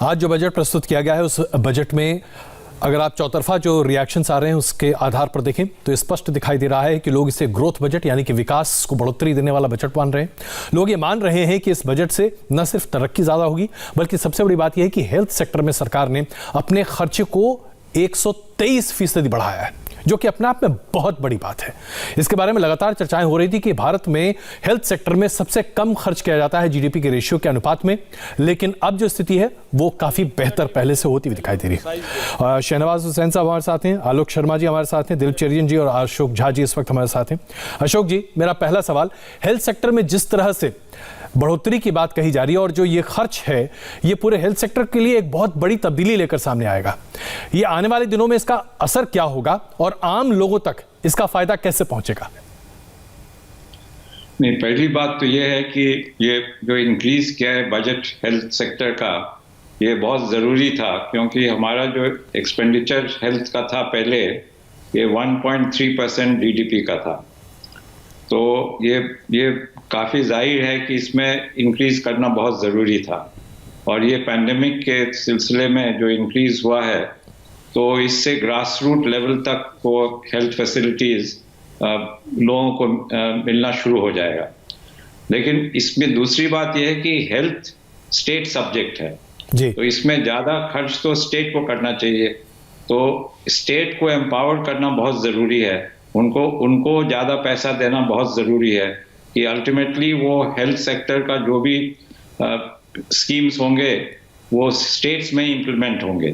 आज जो बजट प्रस्तुत किया गया है उस बजट में अगर आप चौतरफा जो रिएक्शंस आ रहे हैं उसके आधार पर देखें तो स्पष्ट दिखाई दे रहा है कि लोग इसे ग्रोथ बजट यानी कि विकास को बढ़ोतरी देने वाला बजट मान रहे हैं। लोग ये मान रहे हैं कि इस बजट से न सिर्फ तरक्की ज़्यादा होगी बल्कि सबसे बड़ी बात यह है कि हेल्थ सेक्टर में सरकार ने अपने खर्चे को 123% बढ़ाया है, जो कि अपने आप में बहुत बड़ी बात है। इसके बारे में लगातार चर्चाएं हो रही थी कि भारत में हेल्थ सेक्टर में सबसे कम खर्च किया जाता है जीडीपी के रेशियो के अनुपात में, लेकिन अब जो स्थिति है वो काफी बेहतर पहले से होती हुई दिखाई दे रही है। शहनवाज हुसैन साहब हमारे साथ हैं, आलोक शर्मा जी हमारे साथ हैं, दिलीप चेरियन जी और अशोक झा जी इस वक्त हमारे साथ हैं। अशोक जी, मेरा पहला सवाल, हेल्थ सेक्टर में जिस तरह से बढ़ोतरी की बात कही जा रही है और जो ये खर्च है ये पूरे हेल्थ सेक्टर के लिए एक बहुत बड़ी तब्दीली लेकर सामने आएगा, ये आने वाले दिनों में इसका असर क्या होगा और आम लोगों तक इसका फायदा कैसे पहुंचेगा? नहीं, पहली बात तो ये है कि ये जो इंक्रीज किया है बजट हेल्थ सेक्टर का, ये बहुत ज़रूरी था, क्योंकि हमारा जो एक्सपेंडिचर हेल्थ का था पहले ये 1.3% जीडीपी का था। तो ये काफ़ी जाहिर है कि इसमें इंक्रीज करना बहुत ज़रूरी था, और ये पैंडेमिक के सिलसिले में जो इंक्रीज हुआ है तो इससे ग्रास रूट लेवल तक वो हेल्थ फैसिलिटीज़ लोगों को मिलना शुरू हो जाएगा। लेकिन इसमें दूसरी बात यह है कि हेल्थ स्टेट सब्जेक्ट है जी। तो इसमें ज़्यादा खर्च तो स्टेट को करना चाहिए, तो स्टेट को एम्पावर करना बहुत ज़रूरी है, उनको ज़्यादा पैसा देना बहुत ज़रूरी है कि अल्टीमेटली वो हेल्थ सेक्टर का जो भी स्कीम्स होंगे वो स्टेट्स में इम्प्लीमेंट होंगे।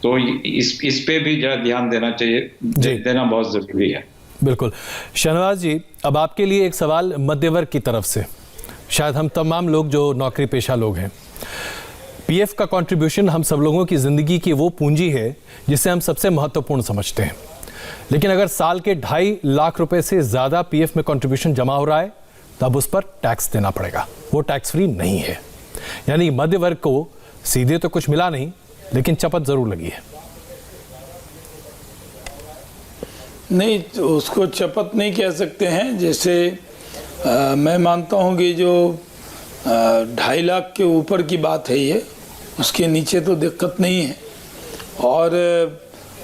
तो इस पे भी जरा ध्यान देना चाहिए, देना बहुत ज़रूरी है। बिल्कुल। शहनवाज जी, अब आपके लिए एक सवाल मध्य वर्ग की तरफ से, शायद हम तमाम लोग जो नौकरी पेशा लोग हैं, पीएफ का कंट्रीब्यूशन हम सब लोगों की ज़िंदगी की वो पूंजी है जिसे हम सबसे महत्वपूर्ण समझते हैं, लेकिन अगर साल के 2.5 लाख रुपए से ज़्यादा पीएफ में कंट्रीब्यूशन जमा हो रहा है तब उस पर टैक्स देना पड़ेगा। वो टैक्स फ्री नहीं है, यानी मध्य वर्ग को सीधे तो कुछ मिला नहीं लेकिन चपत ज़रूर लगी है। नहीं, तो उसको चपत नहीं कह सकते हैं। जैसे मैं मानता हूँ कि जो 2.5 लाख के ऊपर की बात है ये, उसके नीचे तो दिक्कत नहीं है, और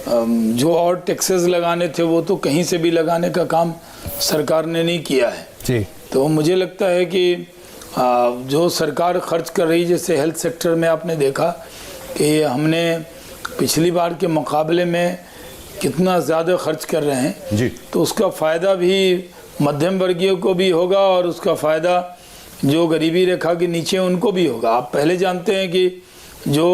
जो और टैक्सेस लगाने थे वो तो कहीं से भी लगाने का काम सरकार ने नहीं किया है जी। तो मुझे लगता है कि जो सरकार खर्च कर रही, जैसे हेल्थ सेक्टर में आपने देखा कि हमने पिछली बार के मुकाबले में कितना ज़्यादा खर्च कर रहे हैं जी। तो उसका फ़ायदा भी मध्यम वर्गीय को भी होगा और उसका फ़ायदा जो गरीबी रेखा के नीचे उनको भी होगा। आप पहले जानते हैं कि जो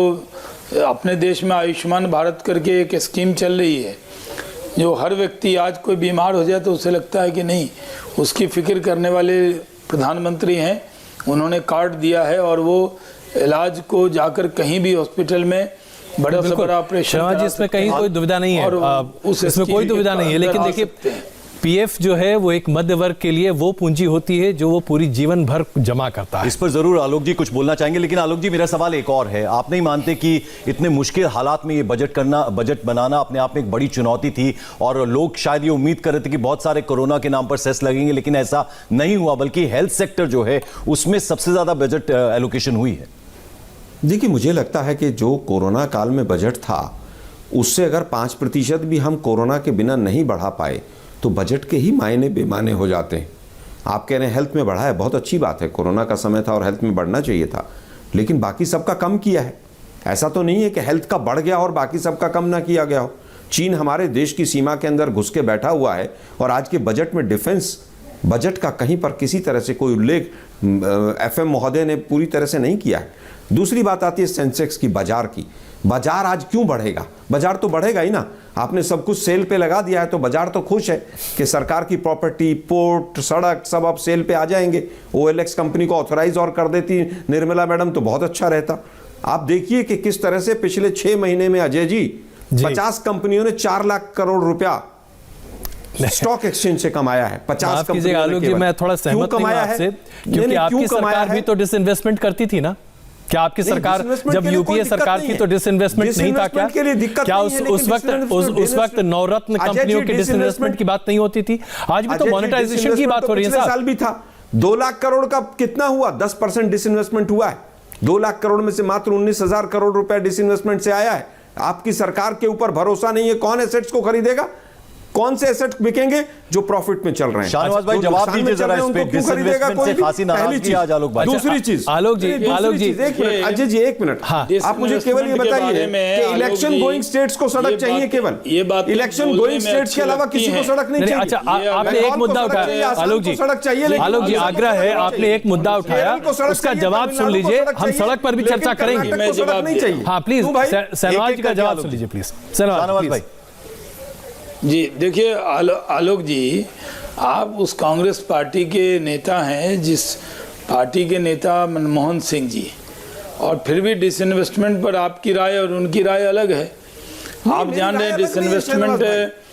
अपने देश में आयुष्मान भारत करके एक स्कीम चल रही है, जो हर व्यक्ति आज कोई बीमार हो जाए तो उसे लगता है कि नहीं, उसकी फ़िक्र करने वाले प्रधानमंत्री हैं, उन्होंने कार्ड दिया है और वो इलाज को जाकर कहीं भी हॉस्पिटल में बड़ा से बड़ा ऑपरेशन, इसमें कहीं कोई दुविधा नहीं है, इसमें कोई दुविधा नहीं है। लेकिन देखिए, पीएफ जो है वो एक मध्य वर्ग के लिए वो पूंजी होती है जो वो पूरी जीवन भर जमा करता है। इस पर जरूर आलोक जी कुछ बोलना चाहेंगे, लेकिन आलोक जी मेरा सवाल एक और है। आप नहीं मानते कि इतने मुश्किल हालात में ये बजट बनाना अपने आप में एक बड़ी चुनौती थी, और लोग शायद ये उम्मीद कर रहे थे कि बहुत सारे कोरोना के नाम पर सेस लगेंगे, लेकिन ऐसा नहीं हुआ, बल्कि हेल्थ सेक्टर जो है उसमें सबसे ज्यादा बजट एलोकेशन हुई है? देखिए, मुझे लगता है कि जो कोरोना काल में बजट था उससे अगर 5% भी हम कोरोना के बिना नहीं बढ़ा पाए तो बजट के ही मायने बेमाने हो जाते हैं। आप कह रहे हैं हेल्थ में बढ़ा है, बहुत अच्छी बात है, कोरोना का समय था और हेल्थ में बढ़ना चाहिए था, लेकिन बाकी सबका कम किया है। ऐसा तो नहीं है कि हेल्थ का बढ़ गया और बाकी सबका कम ना किया गया हो। चीन हमारे देश की सीमा के अंदर घुस के बैठा हुआ है और आज के बजट में डिफेंस बजट का कहीं पर किसी तरह से कोई उल्लेख FM महोदय ने पूरी तरह से नहीं किया है। दूसरी बात आती है सेंसेक्स की, बाजार की। बाजार आज क्यों बढ़ेगा? बाजार तो बढ़ेगा ही ना, आपने सब कुछ सेल पे लगा दिया है तो बाजार तो खुश है कि सरकार की प्रॉपर्टी, पोर्ट, सड़क सब अब सेल पे आ जाएंगे। OLX कंपनी को ऑथराइज और कर देती निर्मला मैडम तो बहुत अच्छा रहता। आप देखिए कि किस तरह से पिछले 6 महीने में अजय जी 50 कंपनियों ने 4 लाख करोड़ रुपया स्टॉक एक्सचेंज से कमाया है। 50 कंपनियों ने। मैं थोड़ा सहमत हूं आपसे, क्योंकि आपकी सरकार भी तो डिसइन्वेस्टमेंट करती थी ना। क्या आपकी सरकार जब यूपीए सरकार थी तो डिसइन्वेस्टमेंट नहीं था क्या? क्या उस वक्त नवरत्न कंपनियों के डिसइन्वेस्टमेंट की बात नहीं होती थी? आज भी तो मॉनेटाइजेशन की बात हो रही है। साल भी था 2 लाख करोड़ का, कितना हुआ? 10% डिसइन्वेस्टमेंट हुआ है। 2 लाख करोड़ में से मात्र 19,000 करोड़ रुपए डिसइन्वेस्टमेंट से आया है। आपकी सरकार के ऊपर भरोसा नहीं है, कौन एसेट्स को खरीदेगा? कौन से एसेट बिकेंगे जो प्रॉफिट में चल रहे हैं? शाहनवाज भाई जवाब दीजिए जरा इस पे, डिसइन्वेस्टमेंट से खासी नाराजगी आज आलोक भाई। दूसरी चीज आलोक जी, एक मिनट अजय जी, एक मिनट, आप मुझे केवल ये बताइए कि इलेक्शन गोइंग स्टेट्स को सड़क चाहिए केवल, इलेक्शन गोइंग स्टेट्स के अलावा किसी को सड़क नहीं चाहिए? अच्छा, आपने एक मुद्दा उठाया आलोक जी, सड़क चाहिए, आलोक जी आग्रह है, आपने एक मुद्दा उठाया, उसका जवाब सुन लीजिए, हम सड़क पर भी चर्चा करेंगे। सड़क नहीं चाहिए। हाँ प्लीज शहनवाज जी का जवाब सुन लीजिए प्लीज। शहनवाज भाई जी देखिए आलोक जी, आप उस कांग्रेस पार्टी के नेता हैं जिस पार्टी के नेता मनमोहन सिंह जी, और फिर भी डिसइन्वेस्टमेंट पर आपकी राय और उनकी राय अलग है। आप जान रहे हैं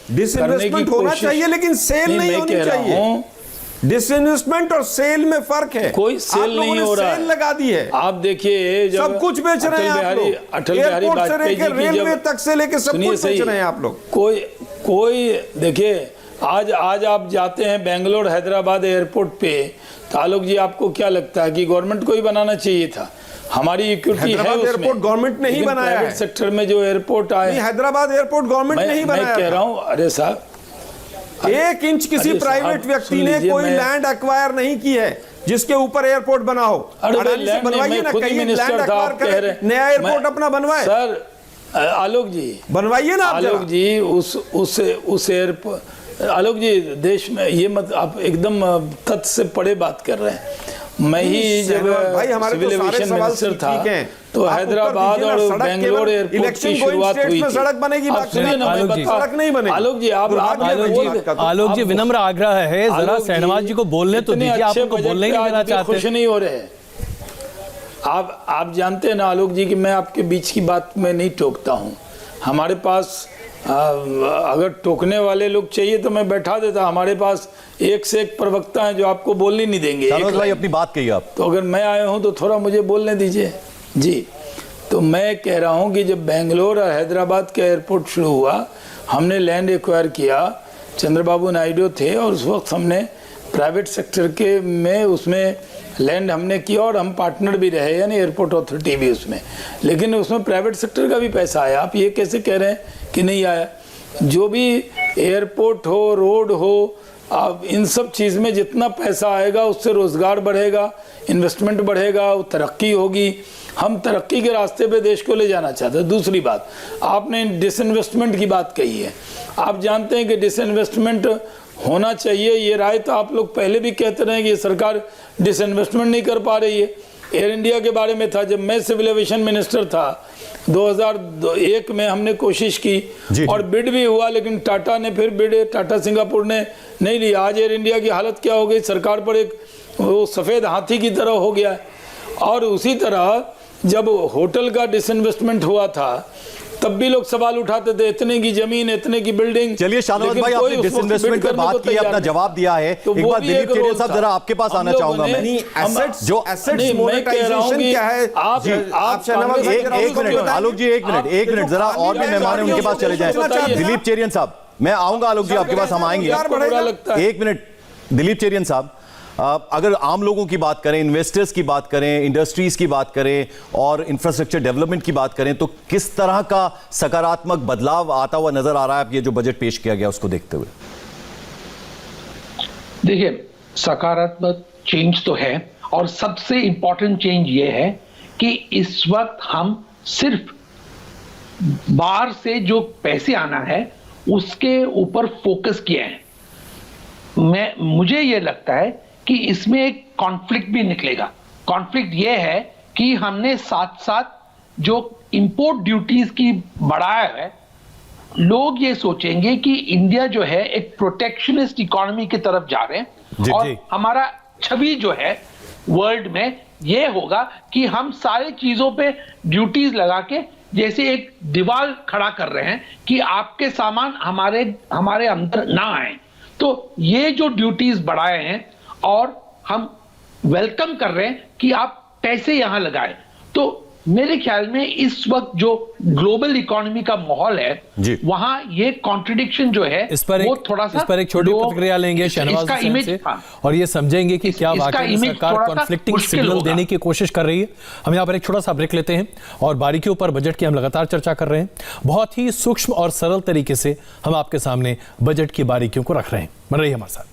डिसइन्वेस्टमेंट होना चाहिए लेकिन सेल नहीं होनी चाहिए। डिसइन्वेस्टमेंट और सेल में फर्क है। कोई सेल नहीं हो रहा है, सेल लगा दी है। आप देखिए जब सब कुछ बेच रहे हैं आप लोग, अटल बिहारी वाजपेयी जी की रेलवे तक से लेके सब कुछ बेच रहे हैं आप लोग। कोई देखिए आज आप जाते हैं बेंगलोर हैदराबाद एयरपोर्ट पे, तो आलोक जी आपको क्या लगता है कि गवर्नमेंट को ही बनाना चाहिए था? हमारी इक्विटी है उसमें। एयरपोर्ट गवर्नमेंट नहीं बनाया है। प्राइवेट सेक्टर में जो एयरपोर्ट आए, हैदराबाद एयरपोर्ट गवर्नमेंट नहीं बनाया। मैं कह रहा हूँ, अरे साहब 1 इंच किसी प्राइवेट व्यक्ति ने कोई लैंड एक्वायर नहीं की है जिसके ऊपर एयरपोर्ट बना हो। अडानी से बनवाइए ना, कहीं लैंड एक्वायर करें, नया एयरपोर्ट अपना बनवाए। सर आलोक जी बनवाइए ना आलोक जी, उस एयरपोर्ट, आलोक जी देश में ये मत, आप एकदम तथ्य से परे बात कर रहे हैं। मैं ही जब सिविल एविएशन मिनिस्टर था तो हैदराबाद और बेंगलोर एयरपोर्ट की शुरुआत हुई थी। सड़क बनेगी, सड़क नहीं बनेगी। आलोक जी आलोक जी विनम्र आग्रह है, जरा शहनवाज जी को बोलने तो दीजिए, आप उनको बोलने ही नहीं देना चाहते। खुश नहीं हो रहे हैं आप जानते हैं ना आलोक जी कि मैं आपके बीच की बात में नहीं टोकता हूँ। हमारे पास अगर टोकने वाले लोग चाहिए तो मैं बैठा देता। हमारे पास एक से एक प्रवक्ता हैं जो आपको बोलने नहीं देंगे। भाई अपनी बात कहिए आप। तो अगर मैं आया हूँ तो थोड़ा मुझे बोलने दीजिए जी। तो मैं कह रहा हूँ कि जब बेंगलोर और हैदराबाद का एयरपोर्ट शुरू हुआ, हमने लैंड एक्वायर किया, चंद्रबाबू नायडू थे और उस वक्त हमने प्राइवेट सेक्टर के में उसमें लैंड हमने किया और हम पार्टनर भी रहे, यानी एयरपोर्ट अथॉरिटी भी उसमें, लेकिन उसमें प्राइवेट सेक्टर का भी पैसा आया। आप ये कैसे कह रहे हैं कि नहीं आया? जो भी एयरपोर्ट हो, रोड हो, आप इन सब चीज़ में जितना पैसा आएगा उससे रोज़गार बढ़ेगा, इन्वेस्टमेंट बढ़ेगा, तरक्की होगी। हम तरक्की के रास्ते पे देश को ले जाना चाहते हैं। दूसरी बात, आपने डिसइन्वेस्टमेंट की बात कही है। आप जानते हैं कि डिसइन्वेस्टमेंट होना चाहिए, ये राय तो आप लोग पहले भी कहते रहे कि ये सरकार डिसइन्वेस्टमेंट नहीं कर पा रही है। एयर इंडिया के बारे में था, जब मैं सिविल एविएशन मिनिस्टर था 2001 में, हमने कोशिश की और बिड भी हुआ, लेकिन टाटा ने फिर बिड, टाटा सिंगापुर ने नहीं लिया। आज एयर इंडिया की हालत क्या हो गई? सरकार पर एक वो सफ़ेद हाथी की तरह हो गया है। और उसी तरह जब होटल का डिसइन्वेस्टमेंट हुआ था तब भी लोग सवाल उठाते थे, इतने की जमीन, इतने की बिल्डिंग। चलिए शहनवाज भाई, आपने डिसइन्वेस्टमेंट पर बात की, अपना जवाब दिया है। तो एक बार दिलीप चेरिया साहब जरा आपके पास आना चाहूंगा मैं। एसेट्स मोनेटाइजेशन क्या है? आप एक मिनट आलोक जी, एक मिनट जरा, और भी मेहमान हैं उनके पास चले जाएं। दिलीप चेरियन साहब, मैं आऊंगा आलोक जी आपके पास, हम आएंगे। एक मिनट दिलीप चेरियन साहब, अगर आम लोगों की बात करें, इन्वेस्टर्स की बात करें, इंडस्ट्रीज की बात करें और इंफ्रास्ट्रक्चर डेवलपमेंट की बात करें, तो किस तरह का सकारात्मक बदलाव आता हुआ नजर आ रहा है ये जो बजट पेश किया गया उसको देखते हुए? देखिए, सकारात्मक चेंज तो है, और सबसे इंपॉर्टेंट चेंज ये है कि इस वक्त हम सिर्फ बाहर से जो पैसे आना है उसके ऊपर फोकस किया है। मुझे ये लगता है कि इसमें एक कॉन्फ्लिक्ट भी निकलेगा। कॉन्फ्लिक्ट ये है कि हमने साथ साथ जो इंपोर्ट ड्यूटीज की बढ़ाया है, लोग ये सोचेंगे कि इंडिया जो है एक प्रोटेक्शनिस्ट इकोनॉमी की तरफ जा रहे हैं, और हमारा छवि जो है वर्ल्ड में ये होगा कि हम सारे चीजों पे ड्यूटीज लगा के जैसे एक दीवार खड़ा कर रहे हैं कि आपके सामान हमारे अंदर ना आए। तो ये जो ड्यूटीज बढ़ाए हैं और हम वेलकम कर रहे हैं कि आप पैसे यहां लगाएं, तो मेरे ख्याल में इस वक्त जो ग्लोबल इकोनॉमी का माहौल जी। है वहां ये कॉन्ट्रडिक्शन जो है वो थोड़ा सा इस पर एक छोटी प्रतिक्रिया लेंगे शहनवाज इसका हुसैन इमेज से और ये समझेंगे कि क्या इसका वाकई में इमेज सरकार थोड़ा सा कॉन्फ्लिक्टिंग मुश्किल सिग्नल होगा। देने की कोशिश कर रही है। हम यहाँ पर एक छोटा सा ब्रेक लेते हैं और बारीकियों पर बजट की हम लगातार चर्चा कर रहे हैं। बहुत ही सूक्ष्म और सरल तरीके से हम आपके सामने बजट की बारीकियों को रख रहे हैं। बन रही है हमारे साथ।